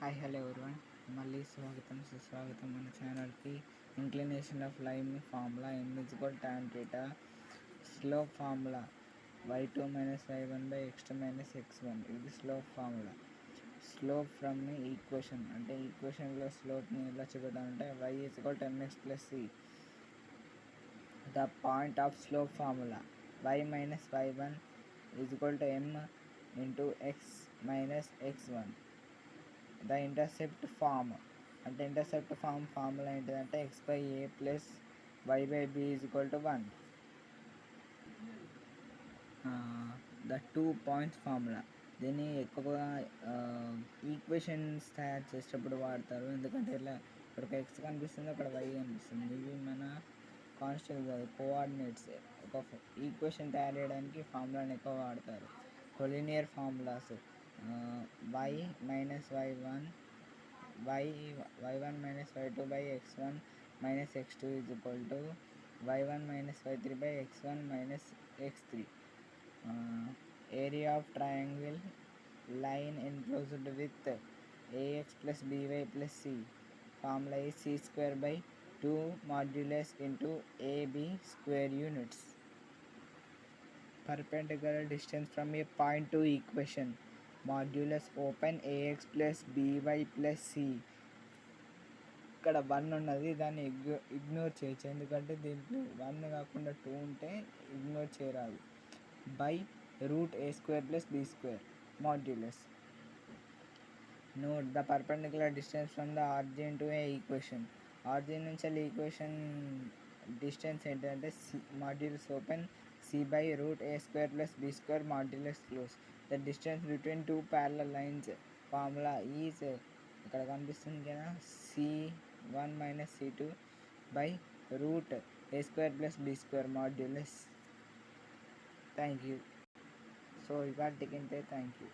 Hi hello everyone, మళ్ళీ స్వాగతం సుస్వాగతం మన ఛానల్కి. Inclination of line formula m = tan θ, slope formula y2 - y1 / x2 - x1. ఇది slope formula. Slope from equation అంటే ఈక్వేషన్లో స్లోప్ని ఎలా చూపెట్టాలంటే y = mx + c. The point of slope formula y - y1 = m × x - x1. The intercept form అంటే intercept formula ఏంటిదంటే x/a + y/b = 1. The 2 points formula దీన్ని ఎక్కువగా ఈక్వేషన్స్ తయారు చేసేటప్పుడు వాడతారు. ఎందుకంటే ఇలా ఇక్కడ ఒక x కనిపిస్తుంది, అక్కడ y కనిపిస్తుంది. ఇవి మన కాన్స్టెంట్స్ కోఆర్డినేట్స్. ఒక ఈక్వేషన్ తయారు చేయడానికి ఫార్ములాని ఎక్కువ వాడతారు. Collinear formulas y - y1 y1 - y2 / x1 - x2 = y1 - y3 / x1 - x3. Area of triangle line enclosed with ax + by + c. Formula is c² / 2 × ab² units. Perpendicular distance from a point to equation modulus open ax + by + c. ఇక్కడ 1 ఉన్నది, దాన్ని ignore చేయొచ్చు. ఎందుకంటే దీంట్లో 1 కాకుండా 2 ఉంటే ignore చేయరాదు. By √a² + b² modulus. Note the perpendicular distance from the origin to a equation. Origin నుంచి ఈక్వేషన్ డిస్టెన్స్ ఏంటంటే modulus open c/√a² + b² modulus close. The distance between 2 parallel lines formula is ఇక్కడ కనిపిస్తుంది కదా, c1 - c2/√a² + b² modulus. Thank you. So ఇవాటికి ఇంతే. Thank you.